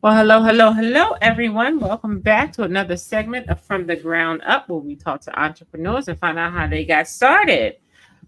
Well, hello, everyone. Welcome back to another segment of From the Ground Up, where we talk to entrepreneurs and find out how they got started.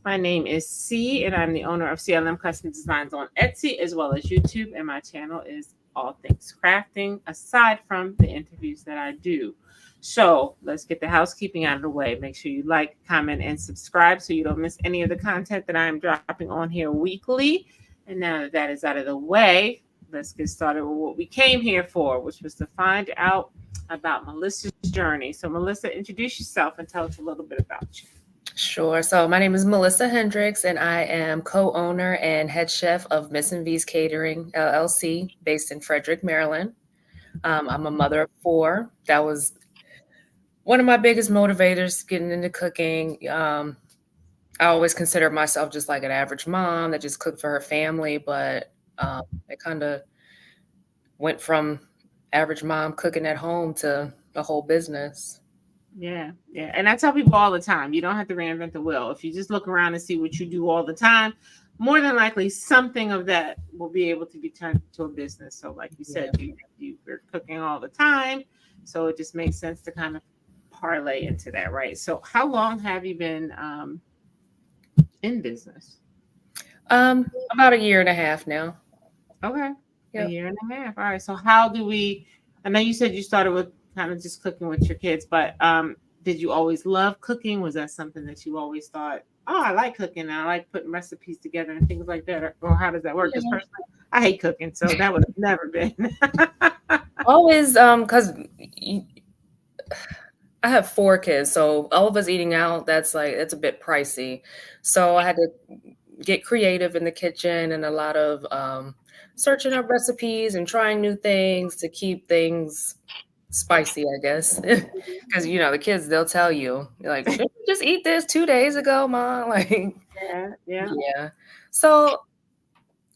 My name is C, and I'm the owner of CLM Custom Designs on Etsy as well as YouTube. And my channel is All Things Crafting, aside from the interviews that I do. So let's get the housekeeping out of the way. Make sure you like, comment, and subscribe so you don't miss any of the content that I'm dropping on here weekly. And now that that is out of the way, let's get started with what we came here for, which was to find out about Melissa's journey. So, Melissa, introduce yourself and tell us a little bit about you. Sure. So my name is Melissa Hendricks, and I am co-owner and head chef of Miss and V's Catering LLC, based in Frederick, Maryland. I'm a mother of four. That was one of my biggest motivators getting into cooking. I always considered myself just like an average mom that just cooked for her family, but it kind of went from average mom cooking at home to a whole business. Yeah. And I tell people all the time, you don't have to reinvent the wheel. If you just look around and see what you do all the time, more than likely something of that will be able to be turned into a business. So, like you said, you're cooking all the time. So it just makes sense to kind of parlay into that, right? So, how long have you been in business? About a year and a half now. Okay. A Yep. year and a half. All right. So how do we I know you said you started with kind of just cooking with your kids, but did you always love cooking? Was that something that you always thought, oh, I like cooking and I like putting recipes together and things like that? Or how does that work? Because Yeah. personally, I hate cooking, so that would have never been. Always, because I have four kids, so all of us eating out, that's a bit pricey. So I had to get creative in the kitchen and a lot of searching up recipes and trying new things to keep things spicy, I guess. Because the kids, they'll tell you, like, did you just eat this 2 days ago, mom? Like, Yeah. yeah. So,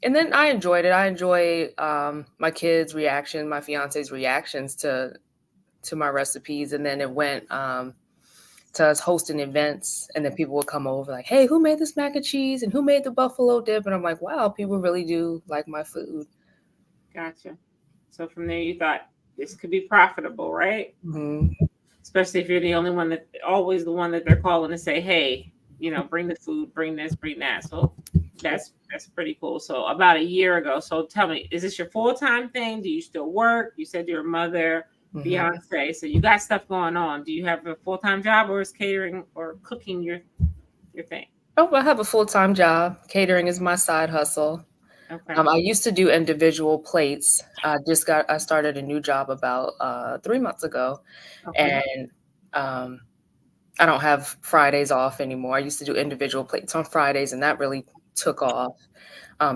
and then I enjoyed it. I enjoy my kids' reaction, my fiance's reactions to my recipes, and then it went to us hosting events, and then people would come over like, "Hey, who made this mac and cheese, and who made the buffalo dip?" And I'm like, "Wow, people really do like my food." Gotcha. So from there you thought this could be profitable, right? Hmm. Especially if you're the only one that always the one that they're calling to say, hey, bring the food, bring this, bring that. So that's pretty cool. So about a year ago. So tell me, is this your full time thing? Do you still work? You said you're a mother, Hmm. fiance, so you got stuff going on. Do you have a full time job, or is catering or cooking your thing? Oh, I have a full-time job. Catering is my side hustle. Okay. I used to do individual plates. I started a new job about 3 months ago, Okay. and um, I don't have Fridays off anymore. I used to do individual plates on Fridays, and that really took off.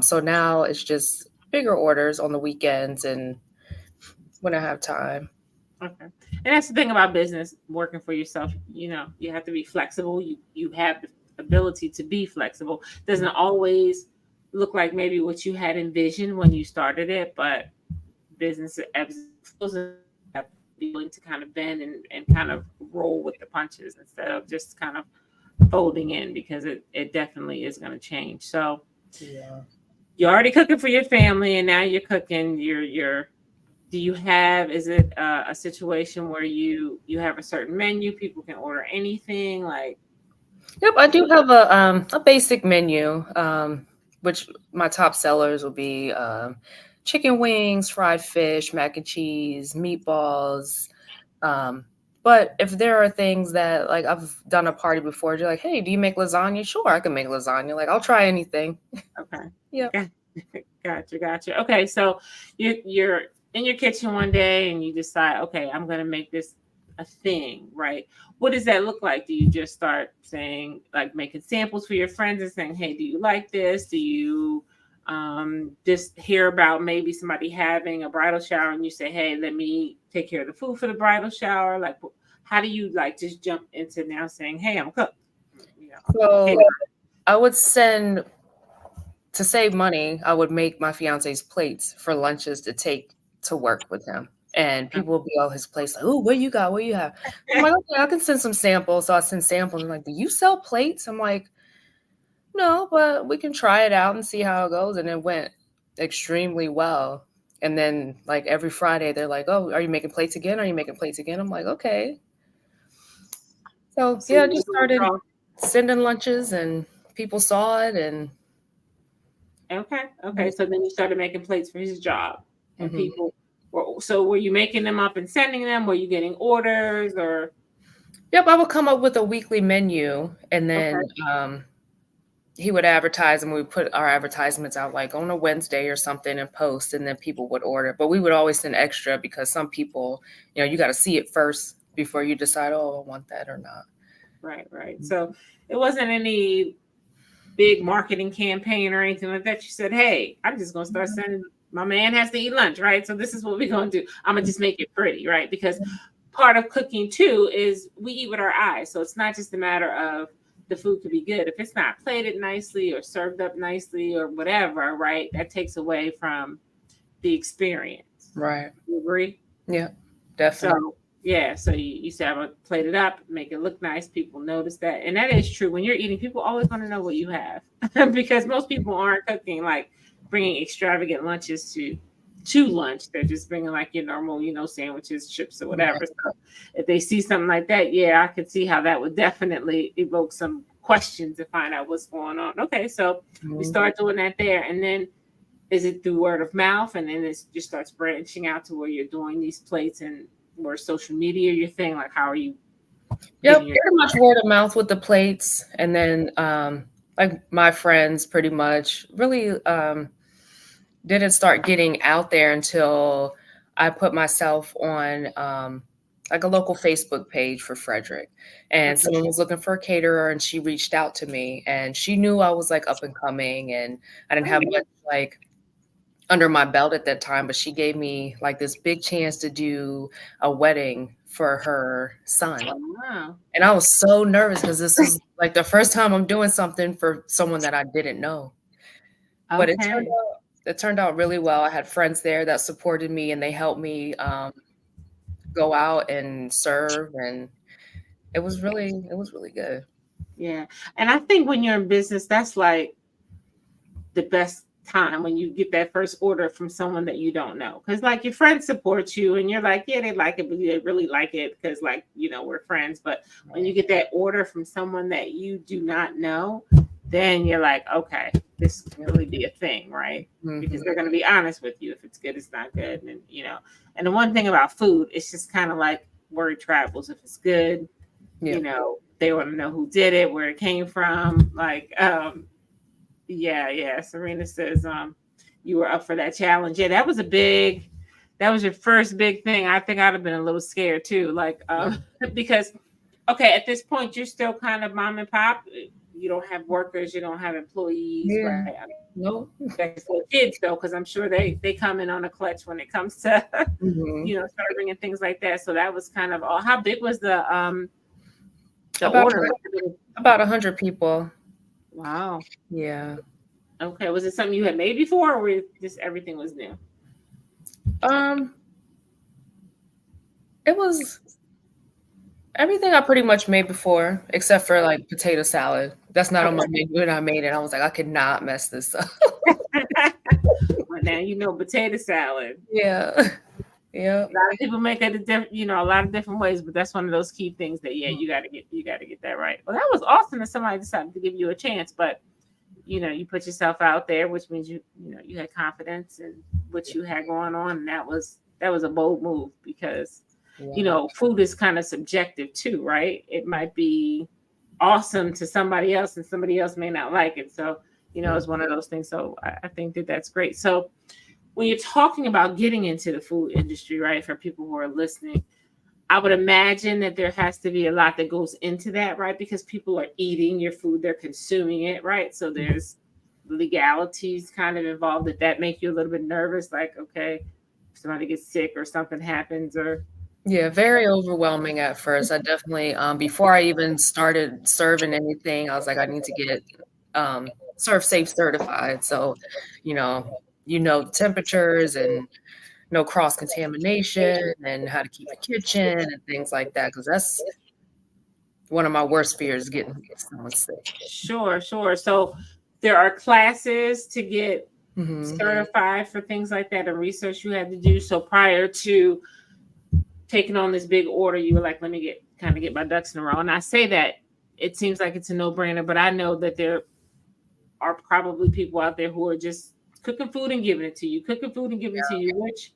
So now it's just bigger orders on the weekends and when I have time. Okay. And that's the thing about business, working for yourself. You have to be flexible. You have the ability to be flexible. Doesn't always look like maybe what you had envisioned when you started it, but business ebbs and flows, and you have to be willing to kind of bend and kind of roll with the punches instead of just kind of folding in, because it definitely is going to change. So Yeah. you're already cooking for your family, and now you're cooking your do you have, is it a situation where you have a certain menu, people can order anything, like? Yep, I do have a basic menu, which my top sellers will be chicken wings, fried fish, mac and cheese, meatballs. Um, but if there are things that, like, I've done a party before, you're like, "Hey, do you make lasagna?" Sure, I can make lasagna. Like, I'll try anything. Okay. Yep. Got- gotcha. Okay, so you're in your kitchen one day and you decide, okay, I'm gonna make this a thing, right? What does that look like? Do you just start saying, like, making samples for your friends and saying, hey, do you like this? Do you just hear about maybe somebody having a bridal shower and you say, hey, let me take care of the food for the bridal shower? Like, how do you, like, just jump into now saying, hey, I'm a cook, So caterer? I would send to save money. I would make my fiance's plates for lunches to take to work with him. And people will be all his place like, "Oh, what you got? What you have?" I'm like, "Okay, I can send some samples." So I send samples. I'm like, "Do you sell plates?" I'm like, "No, but we can try it out and see how it goes." And it went extremely well. And then like every Friday, they're like, "Oh, are you making plates again? Are you making plates again?" I'm like, "Okay." So So yeah, I you just were started all- sending lunches, and people saw it, and okay. So then you started making plates for his job, and mhm. people were. So were you making them up and sending them? Were you getting orders or? Yep, I would come up with a weekly menu, and then Okay. he would advertise, and we would put our advertisements out like on a Wednesday or something and post, and then people would order. But we would always send extra because some people, you got to see it first before you decide, oh, I want that or not. Right. So it wasn't any big marketing campaign or anything like that. You said, "Hey, I'm just gonna start sending. My man has to eat lunch, right? So this is what we're gonna do. I'm gonna just make it pretty, right? Because part of cooking too is we eat with our eyes. So it's not just a matter of the food could be good. If it's not plated nicely or served up nicely or whatever, right? That takes away from the experience. Right. You agree? Yeah, definitely. So yeah, so you say I'm gonna plate it up, make it look nice. People notice that, and that is true. When you're eating, people always want to know what you have because most people aren't cooking like bringing extravagant lunches to lunch. They're just bringing like your normal, sandwiches, chips, or whatever. Right. So if they see something like that, yeah, I could see how that would definitely evoke some questions to find out what's going on. Okay, so we start doing that there, and then is it through word of mouth, and then it just starts branching out to where you're doing these plates and where social media your thing? Like, how are you? Yep, pretty much word of mouth with the plates, and then like my friends pretty much really didn't start getting out there until I put myself on like a local Facebook page for Frederick, and someone was looking for a caterer, and she reached out to me, and she knew I was like up and coming, and I didn't have much like under my belt at that time, but she gave me like this big chance to do a wedding for her son. Wow. And I was so nervous because this was like the first time I'm doing something for someone that I didn't know. But it turned out really well. I had friends there that supported me, and they helped me go out and serve, and it was really good. Yeah. And I think when you're in business, that's like the best time when you get that first order from someone that you don't know. Because like your friends support you and you're like, yeah, they like it, but they really like it because like, we're friends. But when you get that order from someone that you do not know, then you're like, okay, this can really be a thing, right? Mhm. Because they're going to be honest with you. If it's good, it's not good. And, and the one thing about food, it's just kind of like word travels. If it's good, they want to know who did it, where it came from. Like, yeah. Serena says, you were up for that challenge. Yeah, that was your first big thing. I think I'd have been a little scared too. Like, because, okay, at this point, you're still kind of mom and pop. You don't have workers, you don't have employees, right? No. That's for kids though, because I'm sure they come in on a clutch when it comes to, Mhm. serving and things like that. So that was kind of how big was the About order? about 100 people. Wow. Yeah. Okay. Was it something you had made before, or just everything was new? It was everything I pretty much made before, except for like potato salad. That's not on my menu, and I made it. I was like, I could not mess this up. But now potato salad. Yeah. Yeah. A lot of people make it a lot of different ways, but that's one of those key things that you got to get that right. Well, that was awesome that somebody decided to give you a chance, but you put yourself out there, which means you had confidence in what you had going on, and that was a bold move because food is kind of subjective too, right? It might be awesome to somebody else, and somebody else may not like it. So it's one of those things. So I think that's great. So when you're talking about getting into the food industry, right, for people who are listening, I would imagine that there has to be a lot that goes into that, right? Because people are eating your food, they're consuming it, right? So there's legalities kind of involved. Did that make you a little bit nervous? Like, okay, if somebody gets sick or something happens, or Yeah, very overwhelming at first. I definitely before I even started serving anything, I was like, I need to get Serve Safe certified. So, temperatures and no cross contamination and how to keep a kitchen and things like that. Because that's one of my worst fears, getting someone sick. Sure. So there are classes to get certified for things like that and research you had to do. So prior to taking on this big order, you were like, let me get my ducks in a row. And I say that it seems like it's a no-brainer, but I know that there are probably people out there who are just cooking food and giving it to you, which,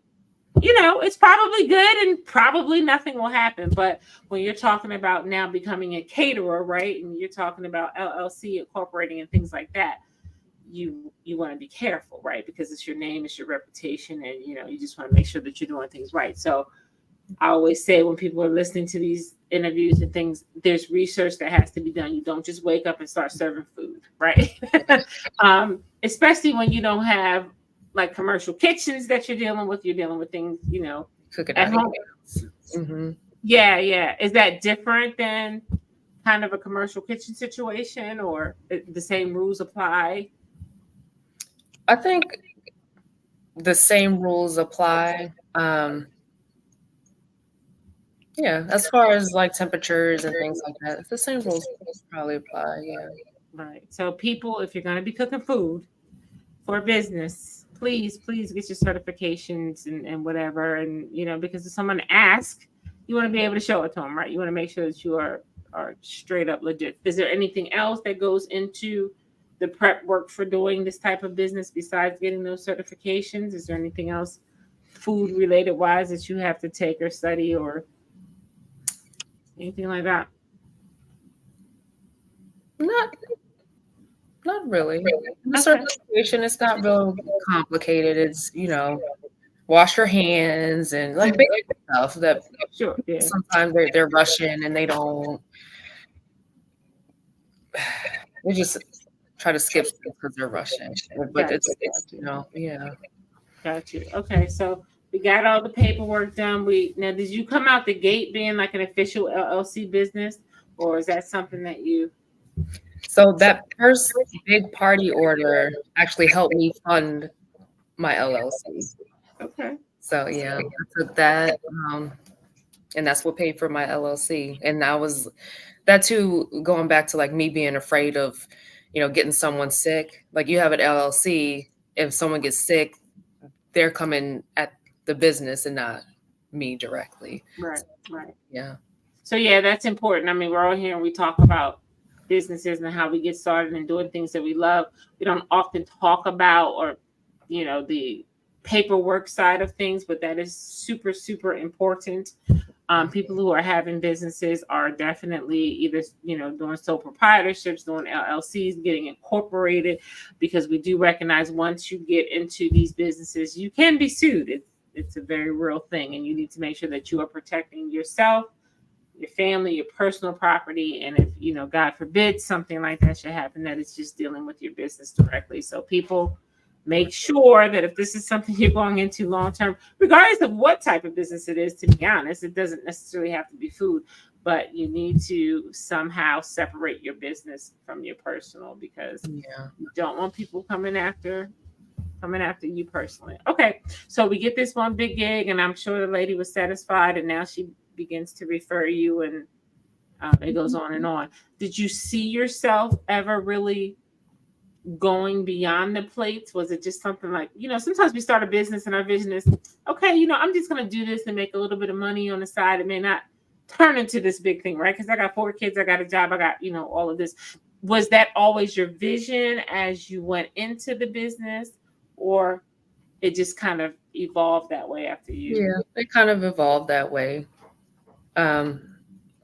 it's probably good and probably nothing will happen. But when you're talking about now becoming a caterer, right, and you're talking about LLC incorporating and things like that, you want to be careful, right? Because it's your name, it's your reputation, and you just want to make sure that you're doing things right. So I always say when people are listening to these interviews and things, there's research that has to be done. You don't just wake up and start serving food, right? Especially when you don't have like commercial kitchens that you're dealing with. You're dealing with things, Cooking at home. Yeah. Is that different than kind of a commercial kitchen situation, or the same rules apply? I think the same rules apply. Yeah, as far as like temperatures and things like that, the same rules probably apply. Yeah. Right. So people, if you're going to be cooking food for business, please get your certifications and whatever. And, because if someone asks, you want to be able to show it to them, right? You want to make sure that you are straight up legit. Is there anything else that goes into the prep work for doing this type of business besides getting those certifications? Is there anything else food related wise that you have to take or study or anything like that? Not really. The certification, it's not real complicated. It's, wash your hands and like basic stuff that Sure. Yeah. sometimes they're rushing and they don't. They just try to skip because they're rushing. But it's yeah. Got you. Okay, so we got all the paperwork done. Now, did you come out the gate being like an official LLC business, or is that something that you? So that first big party order actually helped me fund my LLC. Okay. So yeah, I took that, and that's what paid for my LLC. And that too, going back to like me being afraid of, getting someone sick. Like you have an LLC, if someone gets sick, they're coming at the business and not me directly. Right. Yeah. So yeah, that's important. I mean, we're all here and we talk about businesses and how we get started and doing things that we love. We don't often talk about or the paperwork side of things, but that is super, super important. People who are having businesses are definitely either, doing sole proprietorships, doing LLCs, getting incorporated, because we do recognize once you get into these businesses, you can be sued. It's a very real thing, and you need to make sure that you are protecting yourself, your family, your personal property, and if, God forbid, something like that should happen, that it's just dealing with your business directly. So people, make sure that if this is something you're going into long term, regardless of what type of business it is, to be honest, it doesn't necessarily have to be food, but you need to somehow separate your business from your personal, because you don't want people coming after you personally. Okay, so we get this one big gig, and I'm sure the lady was satisfied, and now she begins to refer you, and it goes on and on. Did you see yourself ever really going beyond the plates? Was it just something like, sometimes we start a business and our vision is, okay, I'm just going to do this and make a little bit of money on the side. It may not turn into this big thing, right? Because I got 4 kids, I got a job, I got, all of this. Was that always your vision as you went into the business, or it just kind of evolved that way after you? Yeah, it kind of evolved that way.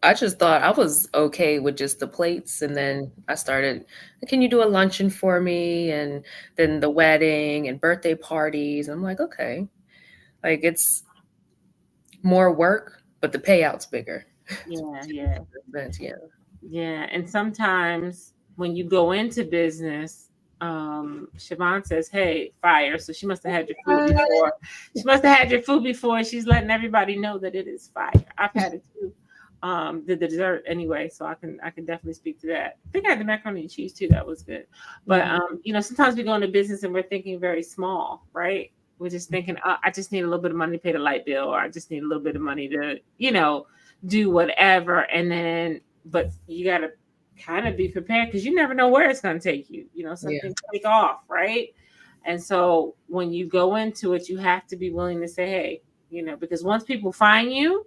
I just thought I was okay with just the plates. And then I started, can you do a luncheon for me? And then the wedding and birthday parties. I'm like, okay, like it's more work, but the payout's bigger. Yeah. Yeah. And sometimes when you go into business, Siobhan says, hey, fire. So she must have had your food before. She's letting everybody know that it is fire. I've had it too. The dessert anyway, so I can definitely speak to that. I think I had the macaroni and cheese too. That was good. But sometimes we go into business and we're thinking very small, right? We're just thinking, I just need a little bit of money to pay the light bill, or I just need a little bit of money to, do whatever. And then, but you got to kind of be prepared, because you never know where it's going to take you. Something take off, right? And so when you go into it, you have to be willing to say, hey, because once people find you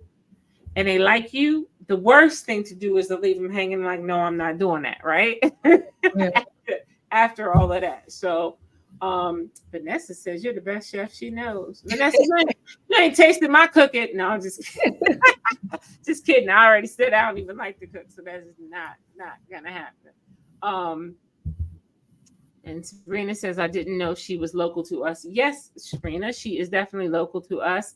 and they like you, the worst thing to do is to leave them hanging like, no, I'm not doing that, right? Yeah. After all of that. So Vanessa says you're the best chef she knows. Vanessa, you ain't tasted my cooking. No, I'm just kidding. Just kidding. I already said I don't even like to cook, so that's not gonna happen. And Sabrina says, I didn't know she was local to us. Yes, Sabrina, she is definitely local to us.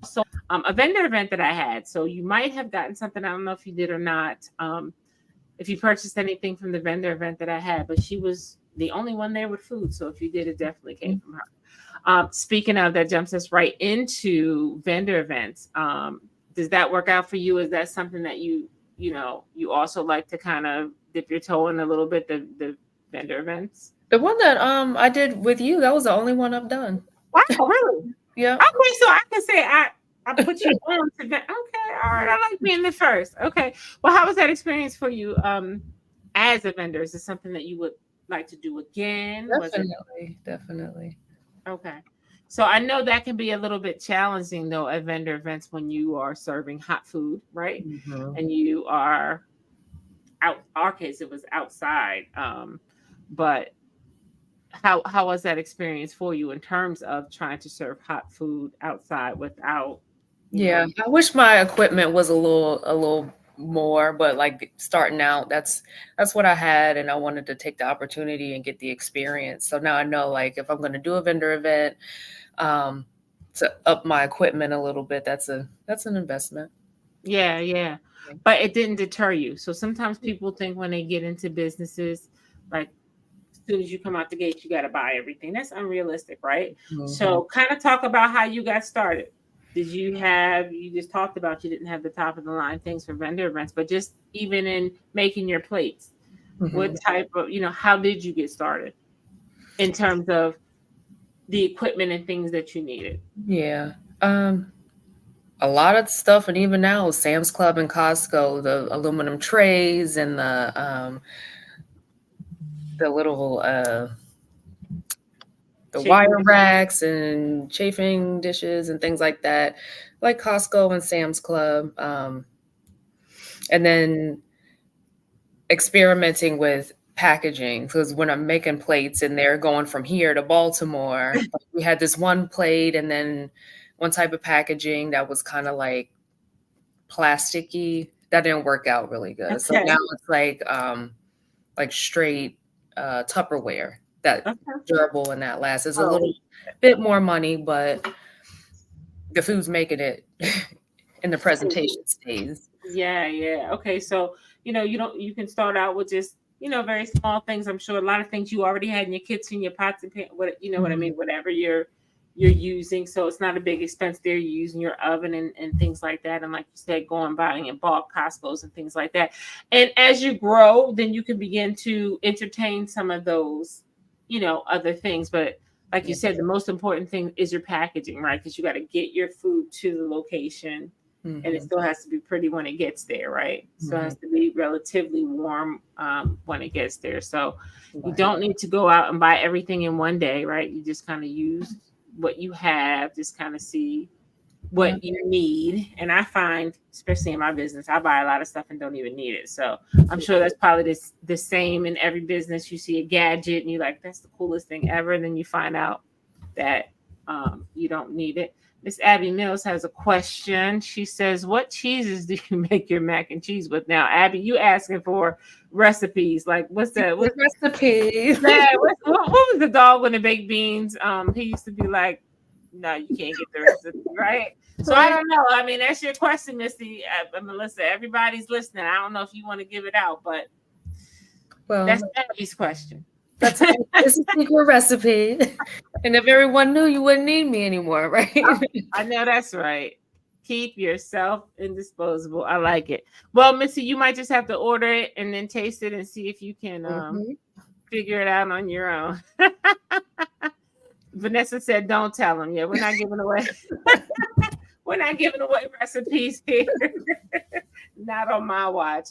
So a vendor event that I had. So you might have gotten something. I don't know if you did or not. If you purchased anything from the vendor event that I had, but she was the only one there with food. So if you did, it definitely came from her. Speaking of, that jumps us right into vendor events. Does that work out for you? Is that something that you also like to kind of dip your toe in a little bit, the vendor events? The one that I did with you, that was the only one I've done. Wow, really? Yeah. Okay, so I can say I put you on to that. Okay, all right. I like being the first. Okay. Well, how was that experience for you as a vendor? Is it something that you would like to do again? Definitely. Okay. So I know that can be a little bit challenging though at vendor events when you are serving hot food, right? Mm-hmm. And you are our case, it was outside. But how was that experience for you in terms of trying to serve hot food outside without? Yeah, I wish my equipment was a little more, but like starting out, that's what I had, and I wanted to take the opportunity and get the experience. So now I know, like, if I'm going to do a vendor event, to up my equipment a little bit, that's an investment. Yeah. But it didn't deter you. So sometimes people think when they get into businesses, like as soon as you come out the gate, you got to buy everything. That's unrealistic, right? Mm-hmm. So kind of talk about how you got started. You just talked about you didn't have the top of the line things for vendor events, but just even in making your plates, Mm-hmm. what type of, how did you get started in terms of the equipment and things that you needed? Yeah. A lot of stuff, and even now, Sam's Club and Costco, the aluminum trays and the little the wire racks and chafing dishes and things like that, like Costco and Sam's Club. And then experimenting with packaging, because when I'm making plates and they're going from here to Baltimore, we had this one plate and then one type of packaging that was kind of like plasticky. That didn't work out really good. Okay. So now it's like straight Tupperware that durable and that lasts. It's a little bit more money, but the food's making it in the presentation stage. Yeah. Okay, so you can start out with just very small things. I'm sure a lot of things you already had in your kitchen, your pots and pans, what I mean, whatever you're using. So it's not a big expense there. You're using your oven and things like that. And like you said, going buying in bulk, Costco's and things like that. And as you grow, then you can begin to entertain some of those, other things. But like you said, the most important thing is your packaging, right? Because you got to get your food to the location. Mm-hmm. And it still has to be pretty when it gets there, right? Mm-hmm. So it has to be relatively warm when it gets there. So you don't need to go out and buy everything in one day, right? You just kind of use what you have, just kind of see what you need. And I find, especially in my business, I buy a lot of stuff and don't even need it. So I'm sure that's probably the same in every business. You see a gadget and you're like, that's the coolest thing ever. And then you find out that you don't need it. Miss Abby Mills has a question. She says, what cheeses do you make your mac and cheese with? Now, Abby, you asking for recipes. Like, what's that? What recipes? Yeah, what was the dog with the baked beans? He used to be like, no, you can't get the recipe, right? So I don't know. I mean, that's your question, Missy, Melissa. Everybody's listening. I don't know if you want to give it out, but that's Abby's question. It's a secret recipe. And if everyone knew, you wouldn't need me anymore, right? I know that's right. Keep yourself indisposable. I like it. Well, Missy, you might just have to order it and then taste it and see if you can figure it out on your own. Vanessa said, don't tell them. Yeah, we're not giving away. We're not giving away recipes here. Not on my watch.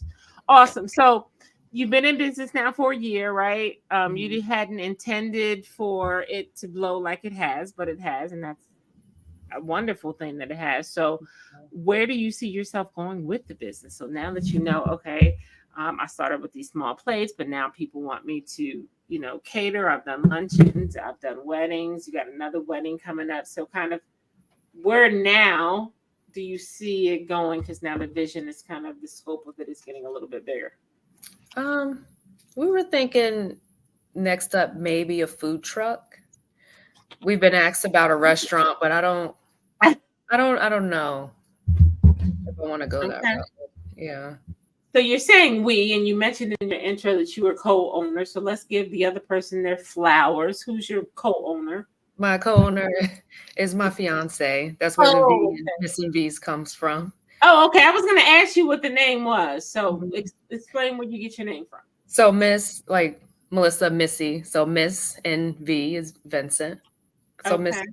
Awesome. So you've been in business now for a year, right? Mhm. You hadn't intended for it to blow like it has, but it has, and that's a wonderful thing that it has. So, where do you see yourself going with the business? So now that you know, okay, I started with these small plates, but now people want me to, cater. I've done luncheons, I've done weddings. You got another wedding coming up. So, kind of, where now do you see it going? Because now the vision is kind of the scope of it is getting a little bit bigger. We were thinking next up maybe a food truck. We've been asked about a restaurant, but I don't know if I want to go that Okay. route. Yeah. So you're saying we, and you mentioned in your intro that you were co-owner. So let's give the other person their flowers. Who's your co-owner? My co-owner is my fiance. That's where the Oh, V in Missing V's comes from. Oh, okay. I was going to ask you what the name was. So Mhm. explain where you get your name from. So Miss, like Melissa, Missy. So Miss and V is Vincent. So Miss. Okay.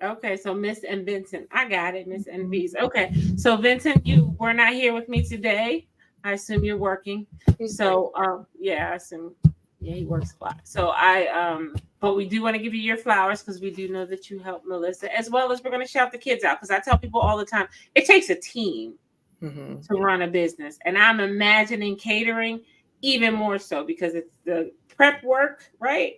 Okay. So Miss and Vincent. I got it. Miss and V's. Okay. So Vincent, you were not here with me today. I assume you're working. So yeah, I assume yeah, he works a lot. So but we do want to give you your flowers because we do know that you helped Melissa, as well as we're going to shout the kids out because I tell people all the time it takes a team to run a business, and I'm imagining catering even more so because it's the prep work, right?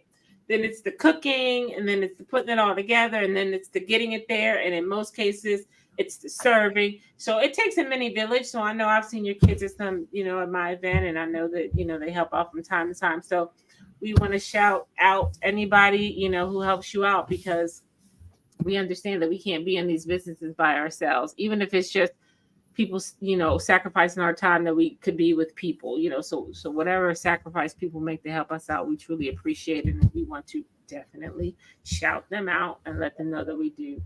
Then it's the cooking, and then it's the putting it all together, and then it's the getting it there, and in most cases it's the serving. So it takes a mini village. So I know I've seen your kids at some, at my event, and I know that, they help out from time to time. So we want to shout out anybody, who helps you out because we understand that we can't be in these businesses by ourselves, even if it's just people, sacrificing our time that we could be with people, so whatever sacrifice people make to help us out, we truly appreciate it. And we want to definitely shout them out and let them know that we do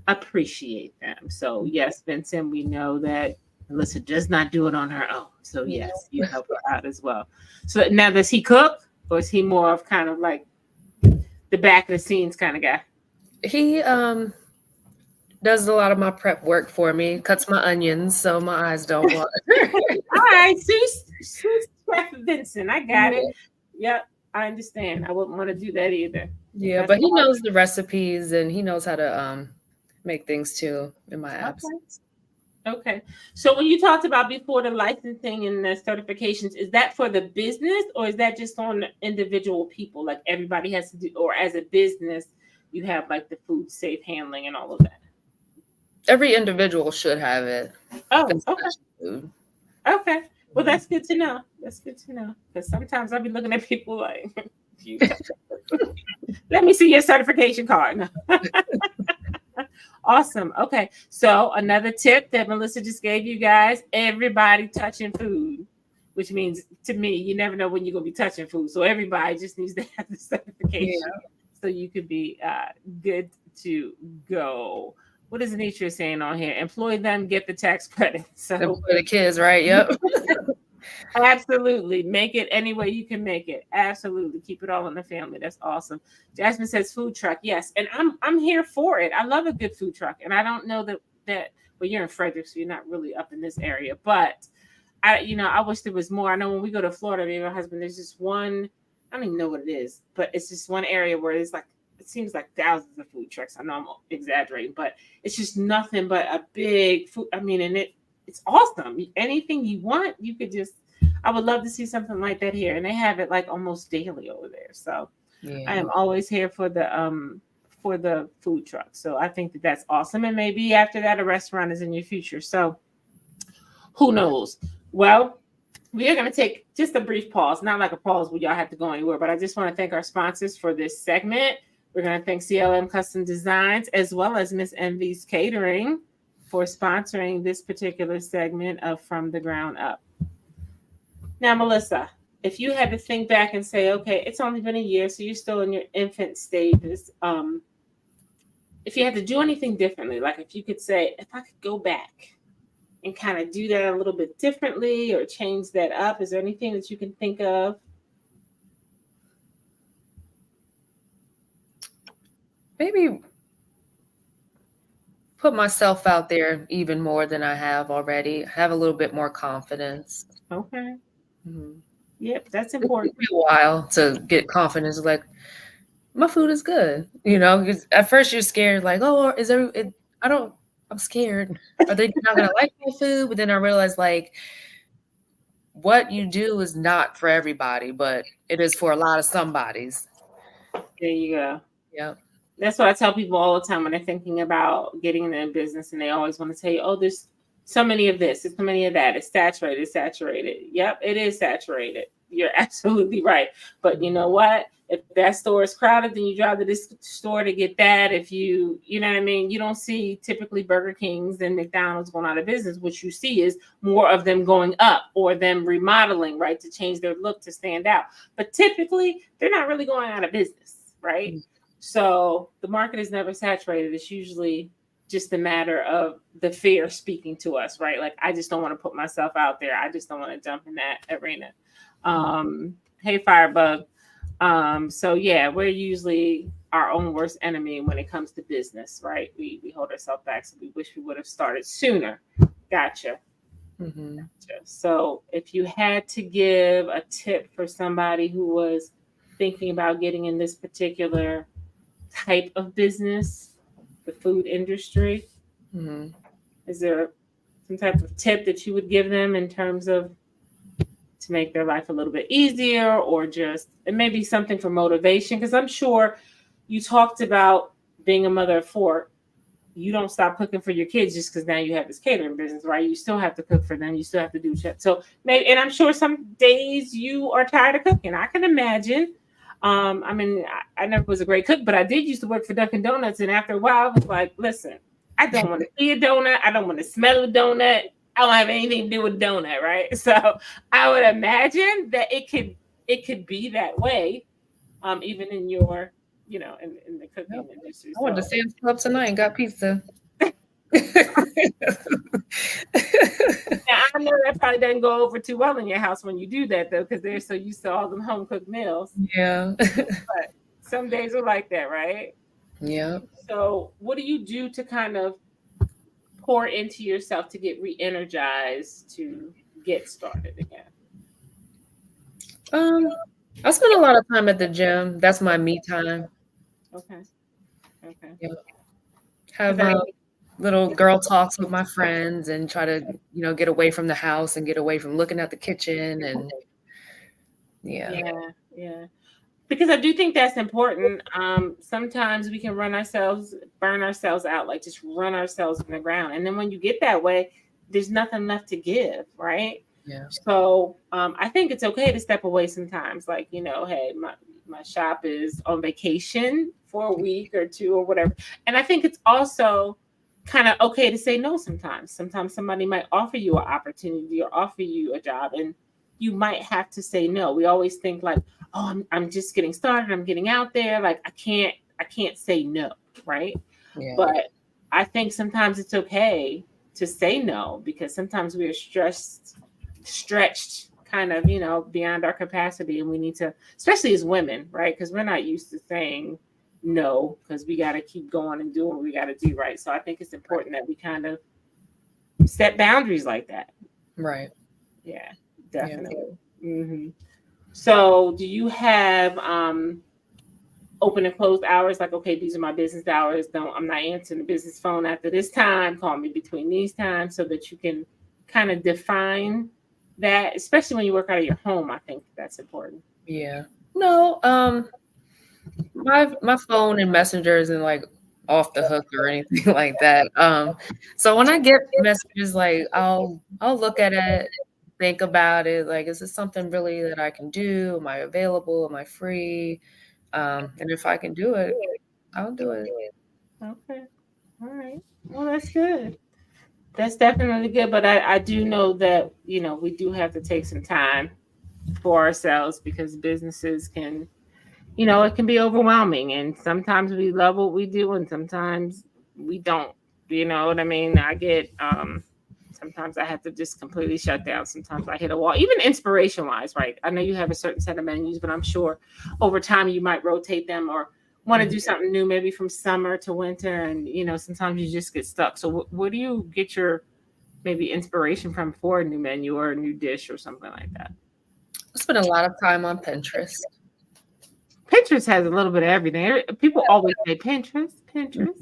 appreciate them. So yes, Vincent, we know that Melissa does not do it on her own. So yes, you help her out as well. So now, does he cook, or is he more of kind of like the back of the scenes kind of guy? He does a lot of my prep work for me, cuts my onions so my eyes don't water. All right, Sue Chef Vincent, I got it. Yep, I understand. I wouldn't want to do that either. Yeah, but he knows the recipes and he knows how to make things too in my absence. Okay. So when you talked about before the licensing and the certifications, is that for the business or is that just on individual people? Like everybody has to do, or as a business, you have like the food safe handling and all of that? Every individual should have it. Oh, okay. Okay. Well, that's good to know. That's good to know. Because sometimes I'll be looking at people like, let me see your certification card. Awesome. Okay. So another tip that Melissa just gave you guys, everybody touching food, which means to me, you never know when you're going to be touching food. So everybody just needs to have the certification so you could be good to go. What is Anitra saying on here? Employ them, get the tax credit. So for the kids, right? Yep. Absolutely. Make it any way you can make it. Absolutely. Keep it all in the family. That's awesome. Jasmine says food truck. Yes. And I'm here for it. I love a good food truck. And I don't know that well, you're in Frederick, so you're not really up in this area. But I wish there was more. I know when we go to Florida, me and my husband, there's just one, I don't even know what it is, but it's just one area where it's like it seems like thousands of food trucks. I know I'm exaggerating, but it's just nothing but a big food. I mean, and it's awesome. Anything you want, you could just I would love to see something like that here. And they have it like almost daily over there. So I am always here for the food truck. So I think that that's awesome. And maybe after that, a restaurant is in your future. So who knows? Well, we are going to take just a brief pause, not like a pause where y'all have to go anywhere, but I just want to thank our sponsors for this segment. We're going to thank CLM Custom Designs as well as Miss Envy's Catering for sponsoring this particular segment of From the Ground Up. Now, Melissa, if you had to think back and say, okay, it's only been a year, so you're still in your infant stages. If you had to do anything differently, like if you could say, if I could go back and kind of do that a little bit differently or change that up, is there anything that you can think of? Maybe put myself out there even more than I have already. Have a little bit more confidence. Okay. Mhm. Yep, that's It took important. me a while to get confidence, like, my food is good, you know, 'cause at first you're scared, like, "Oh, is there it I don't I'm scared. Are they not gonna like my food?" But then I realized, like, what you do is not for everybody, but it is for a lot of somebodies. There you go. Yep. That's what I tell people all the time when they're thinking about getting in business, and they always want to say, "Oh, there's so many of this, there's so many of that. It's saturated, it's saturated." Yep, it is saturated. You're absolutely right. But you know what? If that store is crowded, then you drive to this store to get that. If you know what I mean, you don't see typically Burger Kings and McDonald's going out of business. What you see is more of them going up or them remodeling, right, to change their look to stand out. But typically, they're not really going out of business, right? Mm. So the market is never saturated. It's usually just a matter of the fear speaking to us, right? Like, I just don't want to put myself out there. I just don't want to jump in that arena. Hey, Firebug. So yeah, we're usually our own worst enemy when it comes to business, right? We hold ourselves back, so we wish we would have started sooner. Gotcha. Mhm. So if you had to give a tip for somebody who was thinking about getting in this particular type of business, the food industry, Mhm. is there some type of tip that you would give them in terms of to make their life a little bit easier, or just it may be something for motivation? Because I'm sure you talked about being a mother of four. You don't stop cooking for your kids just because now you have this catering business, right? You still have to cook for them. You still have to do shit. So maybe, and I'm sure some days you are tired of cooking. I can imagine. I mean, I never was a great cook, but I did used to work for Dunkin' Donuts, and after a while, I was like, listen, I don't want to see a donut. I don't want to smell a donut. I don't have anything to do with donut, right? So I would imagine that it could be that way, even in your, in the Yep. cooking industry. I went to So Sam's Club tonight and got pizza. now, I know that probably doesn't go over too well in your house when you do that, though, because they're so used to all them home cooked meals. Yeah. But some days are like that, right? Yep. So, what do you do to kind of pour into yourself to get re-energized to get started again? Um, I spend a lot of time at the gym. That's my me time. Okay, okay. Yep. Because Have little girl talks with my friends and try to, get away from the house and get away from looking at the kitchen and yeah. yeah. Because I do think that's important. Sometimes we can burn ourselves out, like just run ourselves in the ground. And then when you get that way, there's nothing left to give, right? Yeah. So I think it's okay to step away sometimes. Like, hey, my shop is on vacation for a week or two or whatever. And I think it's also kind of okay to say no sometimes. Sometimes somebody might offer you an opportunity or offer you a job, and you might have to say no. We always think like, oh, I'm just getting started. I'm getting out there. Like I can't say no, right? Yeah. But I think sometimes it's okay to say no, because sometimes we are stretched kind of, beyond our capacity, and we need to, especially as women, right? Because we're not used to saying no, because we got to keep going and doing what we got to do, right? So I think it's important that we kind of set boundaries like that. Right. Yeah, Yeah. definitely. So do you have open and closed hours? Like, okay, these are my business hours. I'm not answering the business phone after this time. Call me between these times, so that you can kind of define that, especially when you work out of your home. I think that's important. Yeah. No, my phone and messenger isn't like off the hook or anything like that. So when I get messages, like I'll look at it, think about it, like, is this something really that I can do? Am I available? Am I free? And if I can do it, I'll do it. Okay. All right. Well, that's good. That's definitely good. But I do know that, we do have to take some time for ourselves, because businesses can, it can be overwhelming. And sometimes we love what we do, and sometimes we don't. You know what I mean? I get, sometimes I have to just completely shut down. Sometimes I hit a wall, even inspiration wise, right? I know you have a certain set of menus, but I'm sure over time you might rotate them, or want to do something new, maybe from summer to winter. And, sometimes you just get stuck. So where do you get your maybe inspiration from for a new menu or a new dish or something like that? I spend a lot of time on Pinterest. Pinterest has a little bit of everything. People always say Pinterest, Pinterest.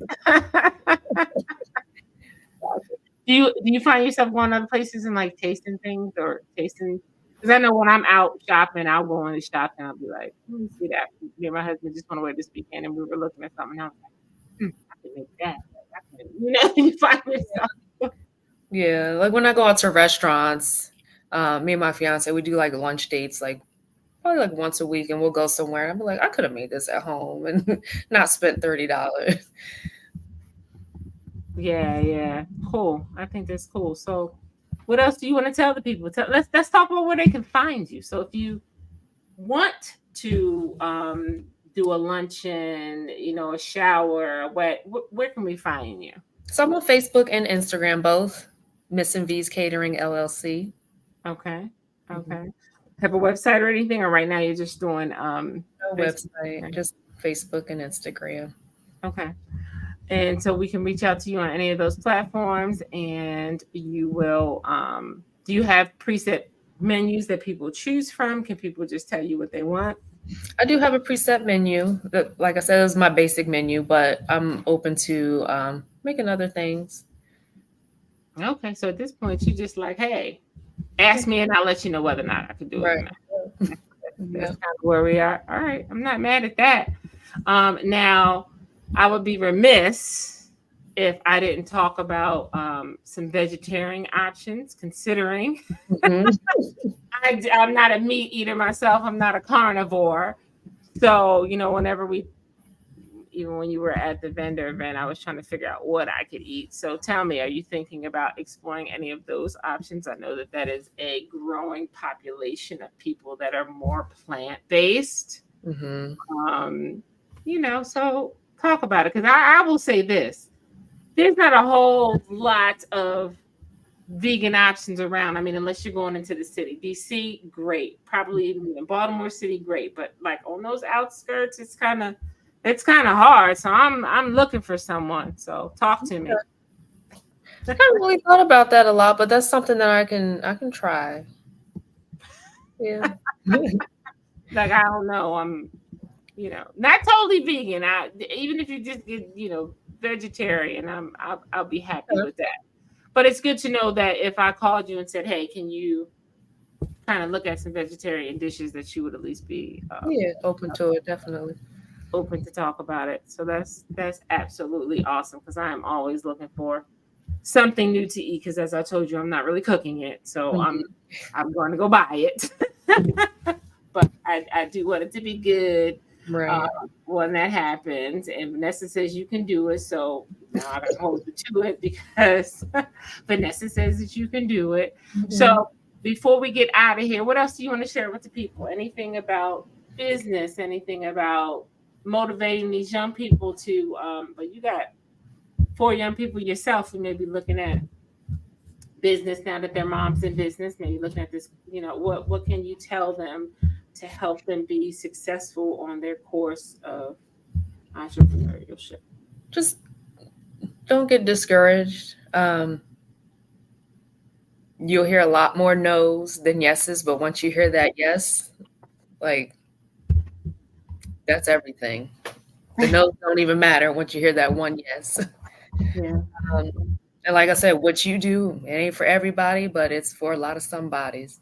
Do you find yourself going other places and like tasting things or tasting? Because I know when I'm out shopping, I'll go in the shop and I'll be like, let me see that. Me and my husband just went away this weekend and we were looking at something. And I was like, I can make that. You find yourself. Yeah, like when I go out to restaurants, me and my fiance, we do like lunch dates, like probably like once a week, and we'll go somewhere. And I'll be like, I could have made this at home and not spent $30. Yeah. Cool. I think that's cool. So what else do you want to tell the people? Let's talk about where they can find you. So if you want to do a luncheon, a shower, where can we find you? So I'm on Facebook and Instagram, both Missing V's Catering LLC. Okay. Have a website or anything, or right now you're just doing No website, just Facebook and Instagram. Okay. And so we can reach out to you on any of those platforms, and you will do you have preset menus that people choose from? Can people just tell you what they want? I do have a preset menu that, like I said, is my basic menu, but I'm open to making other things. Okay, so at this point, you just like, hey, ask me and I'll let you know whether or not I can do it. Right. That's kind of where we are. All right, I'm not mad at that. Now, I would be remiss if I didn't talk about some vegetarian options, considering I'm not a meat eater myself. I'm not a carnivore. So, even when you were at the vendor event, I was trying to figure out what I could eat. So tell me, are you thinking about exploring any of those options? I know that is a growing population of people that are more plant-based. So talk about it. Because I will say this. There's not a whole lot of vegan options around. I mean, unless you're going into the city. DC, great. Probably even in Baltimore City, great. But like on those outskirts, it's kind of hard. So I'm looking for someone. So talk to me. I haven't really thought about that a lot, but that's something that I can try. Yeah. Like, I don't know. I'm, not totally vegan. Even if you just get, vegetarian, I'll be happy with that. But it's good to know that if I called you and said, hey, can you kind of look at some vegetarian dishes, that you would at least be open to it, definitely. Open to talk about it. So that's absolutely awesome, because I am always looking for something new to eat, because as I told you, I'm not really cooking it. So I'm going to go buy it. But I do want it to be good. Right. When that happens, and Vanessa says you can do it, so now I gotta hold you to it, because Vanessa says that you can do it. So before we get out of here, what else do you want to share with the people? Anything about business? Anything about motivating these young people to? But you got 4 young people yourself who may be looking at business now that their mom's in business. Maybe looking at this. What can you tell them to help them be successful on their course of entrepreneurship? Just don't get discouraged. You'll hear a lot more no's than yeses, but once you hear that yes, like, that's everything. The no's don't even matter once you hear that one yes. Yeah. And like I said, what you do, it ain't for everybody, but it's for a lot of somebodies.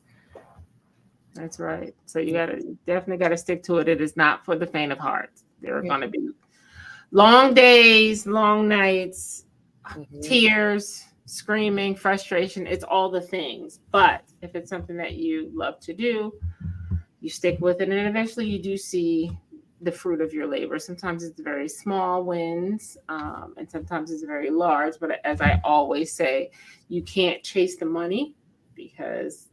That's right. So you definitely got to stick to it. It is not for the faint of heart. There are going to be long days, long nights, tears, screaming, frustration. It's all the things. But if it's something that you love to do, you stick with it, and eventually you do see the fruit of your labor. Sometimes it's very small wins, and sometimes it's very large. But as I always say, you can't chase the money, because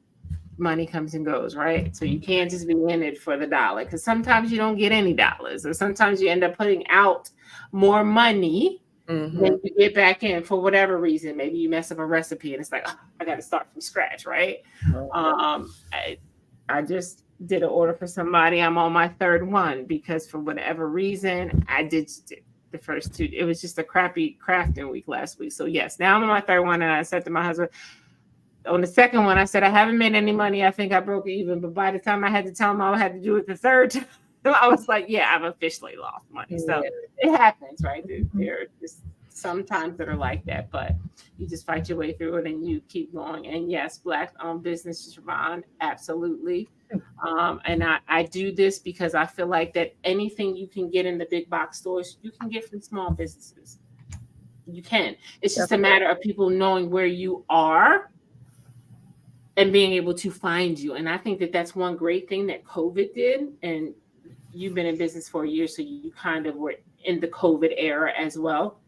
money comes and goes, right? So you can't just be in it for the dollar, because sometimes you don't get any dollars, or sometimes you end up putting out more money than you get back in for whatever reason. Maybe you mess up a recipe and it's like, I got to start from scratch, right? I just did an order for somebody. I'm on my 3rd one, because for whatever reason, I did the first 2. It was just a crappy crafting week last week. So yes, now I'm on my 3rd one, and I said to my husband, on the second one, I said, I haven't made any money. I think I broke even. But by the time I had to tell them I had to do it the third time, I was like, yeah, I've officially lost money. So it happens, right? There are just some times that are like that, but you just fight your way through it and you keep going. And yes, Black-owned businesses, Ron, absolutely. And I do this because I feel like that anything you can get in the big box stores, you can get from small businesses. You can. It's just a matter of people knowing where you are and being able to find you. And I think that that's one great thing that COVID did. And you've been in business for a year, so you kind of were in the COVID era as well.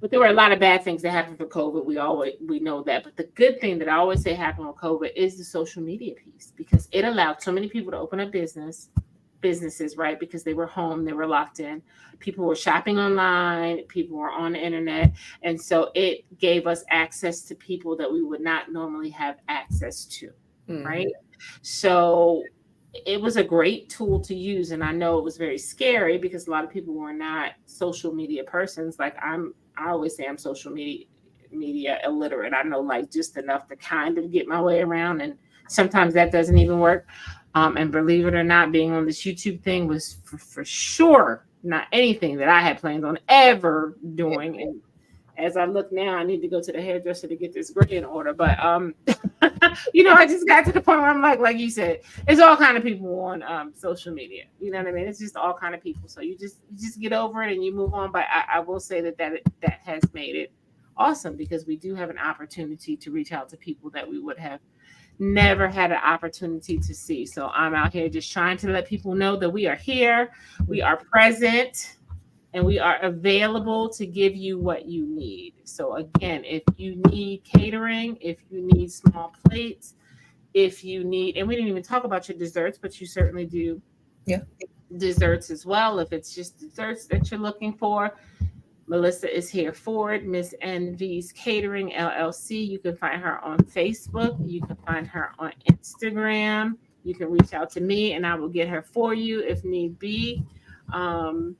But there were a lot of bad things that happened for COVID. We know that. But the good thing that I always say happened with COVID is the social media piece, because it allowed so many people to open up businesses, right? Because they were home, they were locked in. People were shopping online, people were on the internet. And so it gave us access to people that we would not normally have access to, right? So it was a great tool to use. And I know it was very scary because a lot of people were not social media persons. Like I always say I'm social media illiterate. I know like just enough to kind of get my way around. And sometimes that doesn't even work. And believe it or not, being on this YouTube thing was for sure not anything that I had planned on ever doing. And as I look now, I need to go to the hairdresser to get this gray in order. But I just got to the point where I'm like you said, it's all kind of people on social media. You know what I mean? It's just all kind of people. So you just get over it and you move on. But I will say that has made it awesome, because we do have an opportunity to reach out to people that we would have never had an opportunity to see. So I'm out here just trying to let people know that we are here, we are present, and we are available to give you what you need. So again, if you need catering, if you need small plates, if you need, and we didn't even talk about your desserts, but you certainly do desserts as well. If it's just desserts that you're looking for, Melissa is here for it. Miss Envy's Catering LLC. You can find her on Facebook. You can find her on Instagram. You can reach out to me and I will get her for you if need be.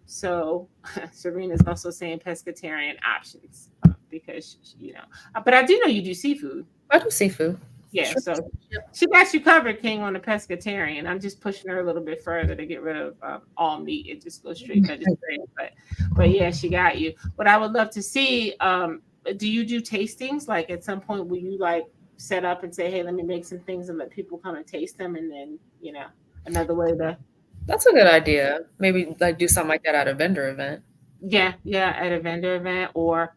So Serena's also saying pescatarian options because, but I do know you do seafood. I do seafood. Yeah, sure. So she got you covered, King, on the pescatarian. I'm just pushing her a little bit further to get rid of all meat and just go straight vegetarian. But yeah, she got you. What I would love to see, do you do tastings? Like at some point, will you like set up and say, hey, let me make some things and let people come and taste them, and then another way to. That's a good idea. Maybe like do something like that at a vendor event. Yeah, at a vendor event or.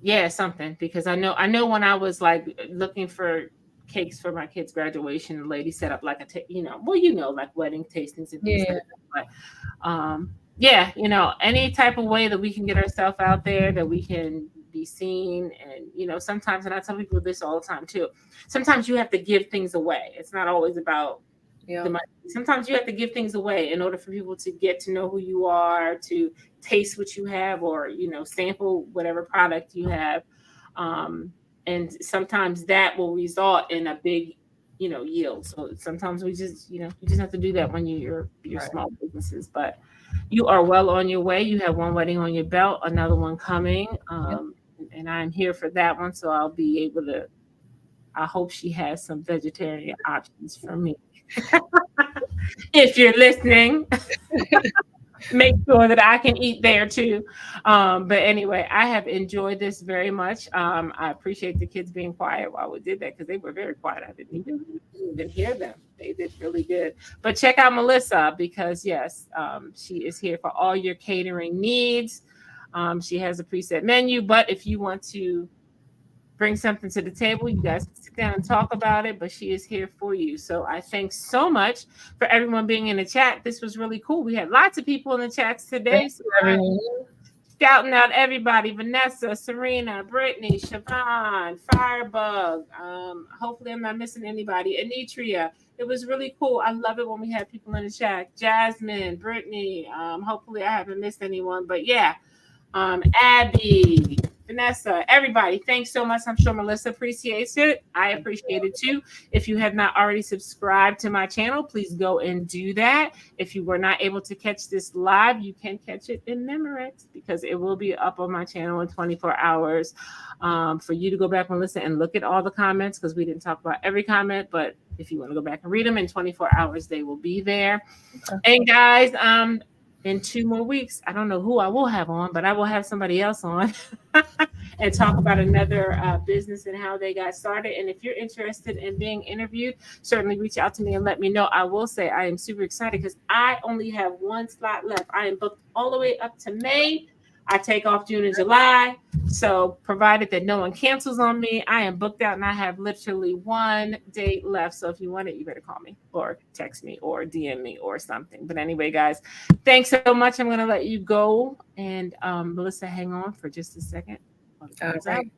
Yeah, something, because I know when I was like looking for cakes for my kids' graduation, the lady set up like like wedding tastings and things like that. But any type of way that we can get ourselves out there, that we can be seen. And sometimes, and I tell people this all the time too, sometimes you have to give things away. It's not always about the money. Sometimes you have to give things away in order for people to get to know who you are, to taste what you have, or sample whatever product you have, and sometimes that will result in a big yield. So sometimes we just you just have to do that when you're small businesses. But you are well on your way. You have one wedding on your belt, another one coming, and I'm here for that one, so I'll be able to. I hope she has some vegetarian options for me. If you're listening, make sure that I can eat there too. But anyway, I have enjoyed this very much. I appreciate the kids being quiet while we did that, because they were very quiet. I didn't even hear them. They did really good. But check out Melissa, because yes, she is here for all your catering needs. She has a preset menu, but if you want to bring something to the table, you guys can sit down and talk about it, but she is here for you. So I thank so much for everyone being in the chat. This was really cool. We had lots of people in the chats today. So shouting out everybody: Vanessa, Serena, Brittany, Siobhan, Firebug. Hopefully I'm not missing anybody. Anitria. It was really cool. I love it when we have people in the chat. Jasmine, Brittany. Hopefully I haven't missed anyone, but yeah. Abby, Vanessa, everybody, thanks so much. I'm sure Melissa appreciates it. I appreciate it too. If you have not already subscribed to my channel, please go and do that. If you were not able to catch this live, you can catch it in Memorex because it will be up on my channel in 24 hours for you to go back and listen and look at all the comments because we didn't talk about every comment, but if you want to go back and read them in 24 hours, they will be there. Okay. And guys, in 2 more weeks, I don't know who I will have on, but I will have somebody else on and talk about another business and how they got started. And if you're interested in being interviewed, certainly reach out to me and let me know. I will say I am super excited because I only have 1 slot left. I am booked all the way up to May. I take off June and July. So provided that no one cancels on me, I am booked out and I have literally 1 date left. So if you want it, you better call me or text me or DM me or something. But anyway, guys, thanks so much. I'm going to let you go. And Melissa, hang on for just a second. All right.